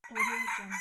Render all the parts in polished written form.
Audio Jungle.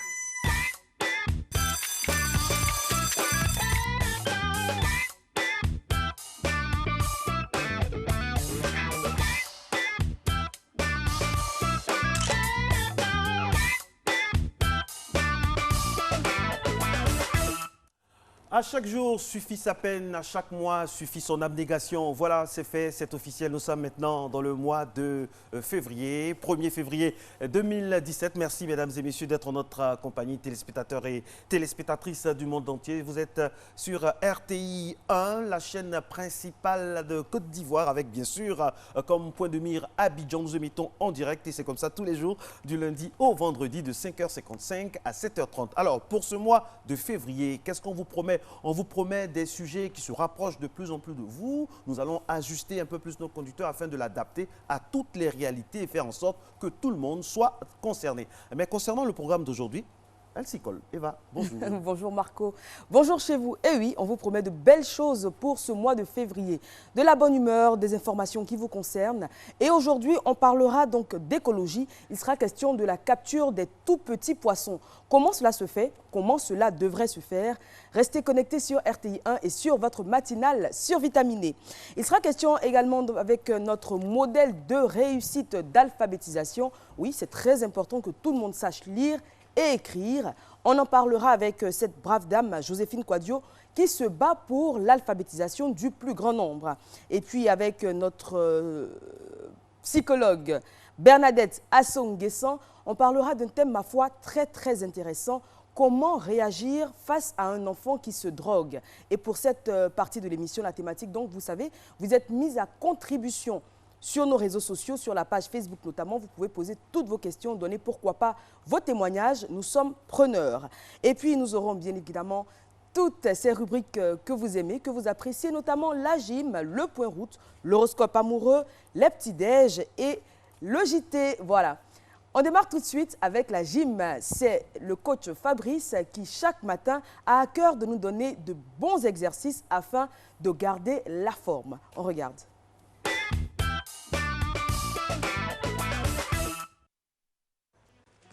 À chaque jour suffit sa peine, à chaque mois suffit son abnégation. Voilà, c'est fait, c'est officiel. Nous sommes maintenant dans le mois de février, 1er février 2017. Merci mesdames et messieurs d'être en notre compagnie, téléspectateurs et téléspectatrices du monde entier. Vous êtes sur RTI 1, la chaîne principale de Côte d'Ivoire, avec bien sûr comme point de mire Abidjan. Nous émettons en direct et c'est comme ça tous les jours, du lundi au vendredi de 5h55 à 7h30. Alors, pour ce mois de février, qu'est-ce qu'on vous promet? On vous promet des sujets qui se rapprochent de plus en plus de vous. Nous allons ajuster un peu plus nos conducteurs afin de l'adapter à toutes les réalités et faire en sorte que tout le monde soit concerné. Mais concernant le programme d'aujourd'hui, elle s'y colle. Eva, bonjour. Bonjour Marco. Bonjour chez vous. Et oui, on vous promet de belles choses pour ce mois de février. De la bonne humeur, des informations qui vous concernent. Et aujourd'hui, on parlera donc d'écologie. Il sera question de la capture des tout petits poissons. Comment cela se fait? Comment cela devrait se faire? Restez connectés sur RTI 1 et sur votre matinale survitaminée. Il sera question également avec notre modèle de réussite d'alphabétisation. Oui, c'est très important que tout le monde sache lire et écrire. On en parlera avec cette brave dame, Joséphine Quadio, qui se bat pour l'alphabétisation du plus grand nombre. Et puis avec notre psychologue, Bernadette Assong-Guessan, on parlera d'un thème, ma foi, très intéressant. Comment réagir face à un enfant qui se drogue? Et pour cette partie de l'émission, la thématique, donc, vous savez, vous êtes mis à contribution sur nos réseaux sociaux, sur la page Facebook notamment. Vous pouvez poser toutes vos questions, donner pourquoi pas vos témoignages. Nous sommes preneurs. Et puis nous aurons bien évidemment toutes ces rubriques que vous aimez, que vous appréciez, notamment la gym, le point route, l'horoscope amoureux, les petits-déj et le JT. Voilà. On démarre tout de suite avec la gym. C'est le coach Fabrice qui chaque matin a à cœur de nous donner de bons exercices afin de garder la forme. On regarde.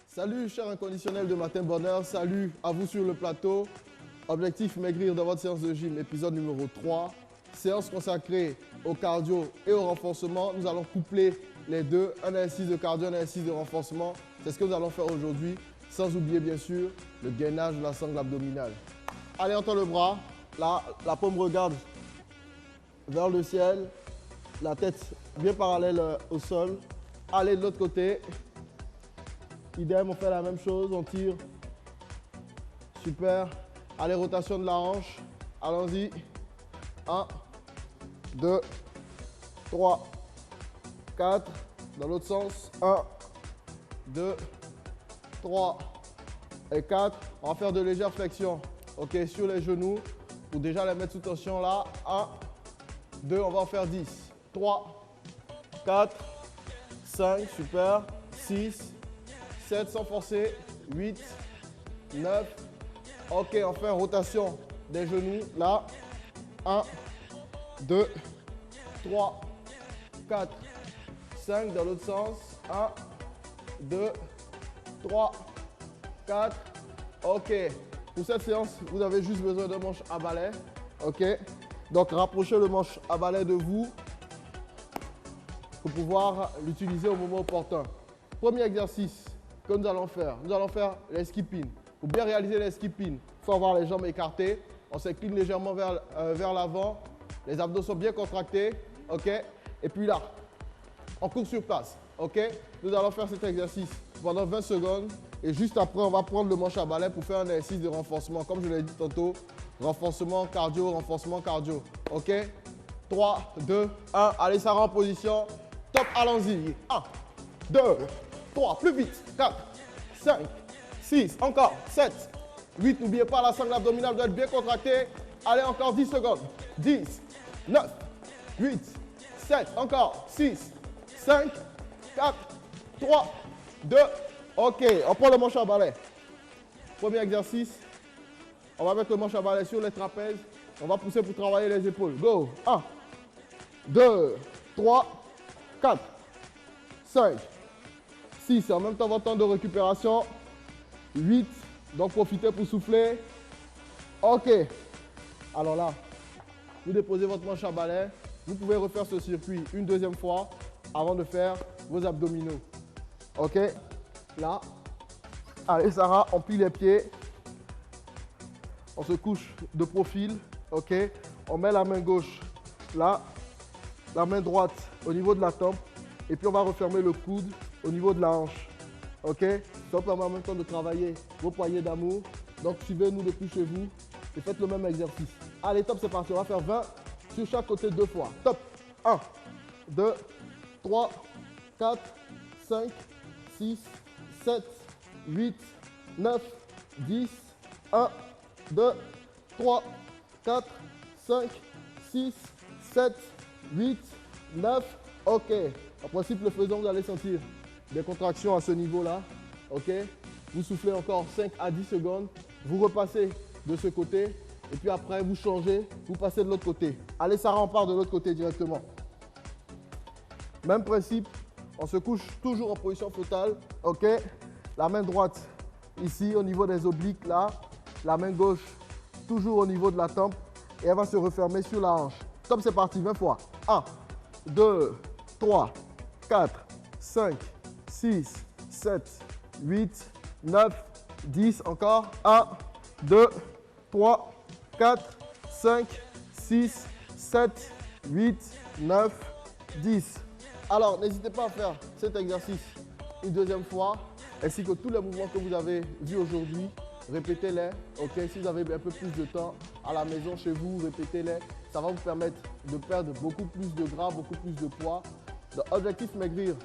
Salut chers inconditionnels de Matin Bonheur, salut à vous sur le plateau. Objectif maigrir dans votre séance de gym, épisode numéro 3. Séance consacrée au cardio et au renforcement. Nous allons coupler les deux, un exercice de cardio, un exercice de renforcement. C'est ce que nous allons faire aujourd'hui, sans oublier bien sûr le gainage de la sangle abdominale. Allez, on tend le bras, là, la paume regarde vers le ciel, la tête bien parallèle au sol. Allez de l'autre côté. Idem, on fait la même chose, on tire. Super. Allez, rotation de la hanche. Allons-y. 1, 2, 3, 4. Dans l'autre sens. 1, 2, 3 et 4. On va faire de légères flexions. Ok, sur les genoux. Pour déjà les mettre sous tension là. 1, 2, on va en faire 10. 3, 4, 5, super. 6. 7 sans forcer, 8, 9, ok, on fait rotation des genoux, là, 1, 2, 3, 4, 5, dans l'autre sens, 1, 2, 3, 4, ok. Pour cette séance, vous avez juste besoin d'un manche à balai, ok. Donc, rapprochez le manche à balai de vous pour pouvoir l'utiliser au moment opportun. Premier exercice que nous allons faire les skip-in. Pour bien réaliser les skip-in, il faut avoir les jambes écartées. On s'incline légèrement vers l'avant. Les abdos sont bien contractés. Ok. Et puis là, on court sur place. Ok. Nous allons faire cet exercice pendant 20 secondes. Et juste après, on va prendre le manche à balai pour faire un exercice de renforcement. Comme je l'ai dit tantôt, renforcement cardio, renforcement cardio. Ok. 3, 2, 1. Allez, ça rentre en position. Top, allons-y. 1, 2, 3, plus vite, 4, 5, 6, encore, 7, 8, n'oubliez pas la sangle abdominale doit être bien contractée. Allez, encore 10 secondes, 10, 9, 8, 7, encore, 6, 5, 4, 3, 2, ok, on prend le manche à balai. Premier exercice, on va mettre le manche à balai sur les trapèzes, on va pousser pour travailler les épaules. Go, 1, 2, 3, 4, 5, 6, en même temps votre temps de récupération. 8. Donc profitez pour souffler. OK. Alors là, vous déposez votre manche à balai. Vous pouvez refaire ce circuit une deuxième fois avant de faire vos abdominaux. OK. Là. Allez Sarah, on plie les pieds. On se couche de profil. OK. On met la main gauche là. La main droite au niveau de la tempe. Et puis on va refermer le coude au niveau de la hanche. OK. Ça permet en même temps de travailler vos poignées d'amour. Donc suivez-nous depuis chez vous et faites le même exercice. Allez, top, c'est parti. On va faire 20 sur chaque côté 2 fois. Top. 1, 2, 3, 4, 5, 6, 7, 8, 9, 10. 1, 2, 3, 4, 5, 6, 7, 8, 9. OK. En principe, le faisant, vous allez sentir des contractions à ce niveau-là. OK. Vous soufflez encore 5 à 10 secondes. Vous repassez de ce côté. Et puis après, vous changez. Vous passez de l'autre côté. Allez, Sarah, on part de l'autre côté directement. Même principe. On se couche toujours en position fœtale. OK. La main droite ici au niveau des obliques là. La main gauche toujours au niveau de la tempe. Et elle va se refermer sur la hanche. Top, c'est parti. 20 fois. 1, 2, 3, 4, 5, 6, 7, 8, 9, 10. Encore. 1, 2, 3, 4, 5, 6, 7, 8, 9, 10. Alors, n'hésitez pas à faire cet exercice une deuxième fois, ainsi que tous les mouvements que vous avez vus aujourd'hui. Répétez-les. OK, si vous avez un peu plus de temps à la maison, chez vous, répétez-les. Ça va vous permettre de perdre beaucoup plus de gras, beaucoup plus de poids. L'objectif maigrir.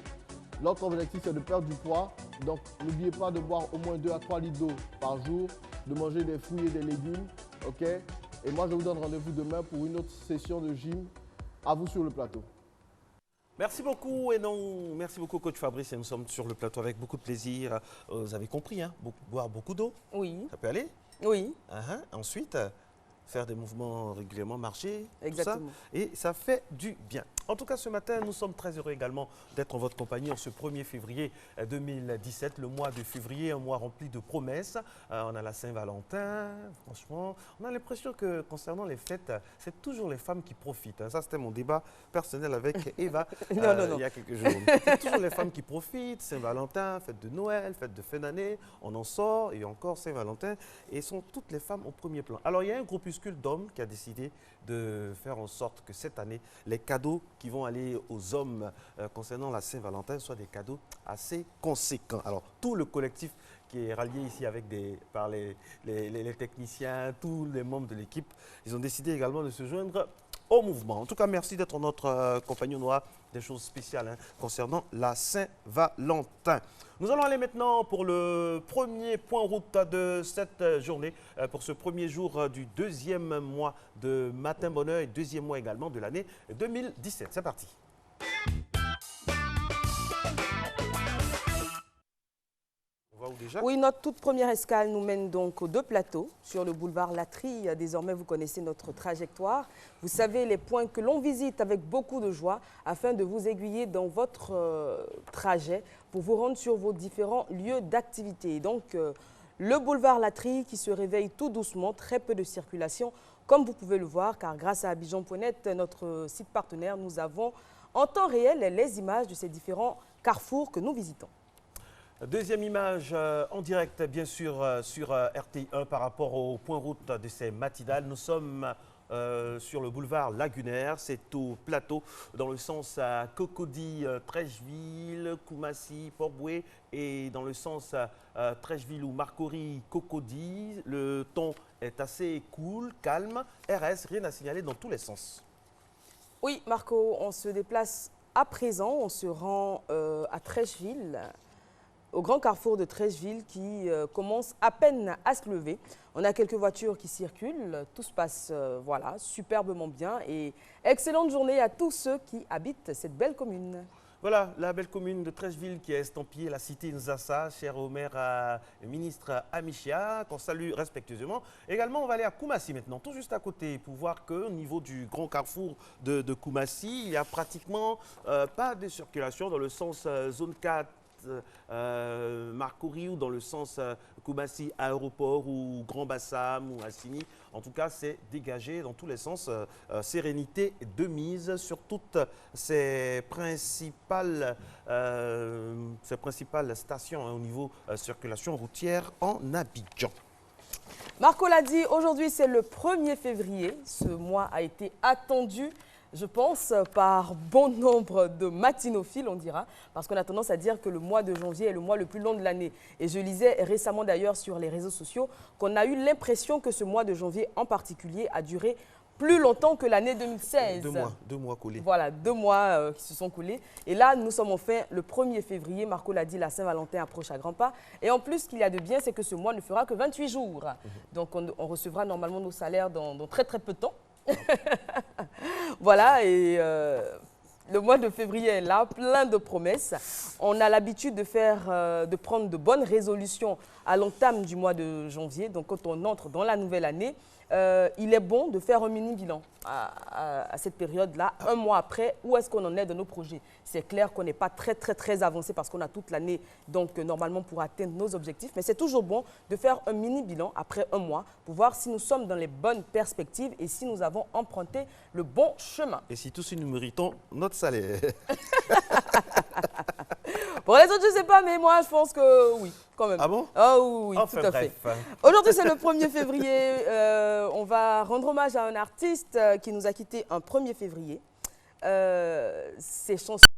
L'autre objectif, c'est de perdre du poids. Donc, n'oubliez pas de boire au moins 2 à 3 litres d'eau par jour, de manger des fruits et des légumes. OK? Et moi, je vous donne rendez-vous demain pour une autre session de gym. À vous sur le plateau. Merci beaucoup, et non, merci beaucoup, coach Fabrice. Et nous sommes sur le plateau avec beaucoup de plaisir. Vous avez compris, hein, boire beaucoup d'eau. Oui. Ça peut aller. Oui. Ensuite, faire des mouvements régulièrement, marcher, exactement. tout ça, et ça fait du bien. En tout cas, ce matin, nous sommes très heureux également d'être en votre compagnie en ce 1er février 2017, le mois de février, un mois rempli de promesses. On a la Saint-Valentin, franchement, on a l'impression que concernant les fêtes, c'est toujours les femmes qui profitent. Ça, c'était mon débat personnel avec Eva il y a quelques jours. C'est toujours les femmes qui profitent, Saint-Valentin, fête de Noël, fête de fin d'année, on en sort, et encore Saint-Valentin, et sont toutes les femmes au premier plan. Alors, il y a un groupuscule d'hommes qui a décidé de faire en sorte que cette année, les cadeaux qui vont aller aux hommes concernant la Saint-Valentin soient des cadeaux assez conséquents. Alors, tout le collectif qui est rallié ici par les techniciens, tous les membres de l'équipe, ils ont décidé également de se joindre au mouvement. En tout cas, merci d'être notre compagnon noir des choses spéciales concernant la Saint-Valentin. Nous allons aller maintenant pour le premier point route de cette journée, pour ce premier jour du deuxième mois de Matin Bonheur et deuxième mois également de l'année 2017. C'est parti. Déjà? Oui, notre toute première escale nous mène donc aux deux plateaux sur le boulevard Latry. Désormais, vous connaissez notre trajectoire. Vous savez les points que l'on visite avec beaucoup de joie afin de vous aiguiller dans votre trajet pour vous rendre sur vos différents lieux d'activité. Donc, le boulevard Latry qui se réveille tout doucement, très peu de circulation, comme vous pouvez le voir, car grâce à Abidjan.net, notre site partenaire, nous avons en temps réel les images de ces différents carrefours que nous visitons. Deuxième image en direct, bien sûr, sur RTI1 par rapport au point route de ces matinales. Nous sommes sur le boulevard Lagunaire, c'est au plateau, dans le sens Cocody, Trècheville, Koumassi, Port-Boué, et dans le sens Trècheville ou Marcory, Cocody. Le ton est assez cool, calme. RS, rien à signaler dans tous les sens. Oui, Marco, on se déplace à présent, on se rend à Trècheville, au grand carrefour de Trècheville qui commence à peine à se lever. On a quelques voitures qui circulent, tout se passe voilà, superbement bien et excellente journée à tous ceux qui habitent cette belle commune. Voilà, la belle commune de Trècheville qui est estampillée la cité Nzassa, cher au maire ministre Amichia, qu'on salue respectueusement. Également, on va aller à Koumassi maintenant, tout juste à côté, pour voir qu'au niveau du grand carrefour de Koumassi, il n'y a pratiquement pas de circulation dans le sens zone 4. Marco Rio dans le sens Koumassi Aéroport ou Grand Bassam ou Assini. En tout cas, c'est dégagé dans tous les sens. Sérénité de mise sur toutes ces principales stations au niveau circulation routière en Abidjan. Marco l'a dit, aujourd'hui c'est le 1er février. Ce mois a été attendu, je pense, par bon nombre de matinophiles, on dira, parce qu'on a tendance à dire que le mois de janvier est le mois le plus long de l'année. Et je lisais récemment d'ailleurs sur les réseaux sociaux qu'on a eu l'impression que ce mois de janvier en particulier a duré plus longtemps que l'année 2016. 2 mois collés. Voilà, 2 mois qui se sont coulés. Et là, nous sommes enfin le 1er février. Marco l'a dit, la Saint-Valentin approche à grands pas. Et en plus, ce qu'il y a de bien, c'est que ce mois ne fera que 28 jours. Donc, on recevra normalement nos salaires dans très, très peu de temps. Voilà, et le mois de février est là, plein de promesses. On a l'habitude de prendre de bonnes résolutions à l'entame du mois de janvier. Donc, quand on entre dans la nouvelle année, il est bon de faire un mini-bilan à cette période-là, un mois après, où est-ce qu'on en est de nos projets. C'est clair qu'on n'est pas très avancé parce qu'on a toute l'année, donc normalement pour atteindre nos objectifs, mais c'est toujours bon de faire un mini-bilan après un mois pour voir si nous sommes dans les bonnes perspectives et si nous avons emprunté le bon chemin. Et si tous nous méritons notre salaire. Pour les autres, je ne sais pas, mais moi, je pense que oui, quand même. Ah bon? Ah oui, enfin, tout à fait. bref. Aujourd'hui, c'est le 1er février. On va rendre hommage à un artiste qui nous a quittés un 1er février. Ses chansons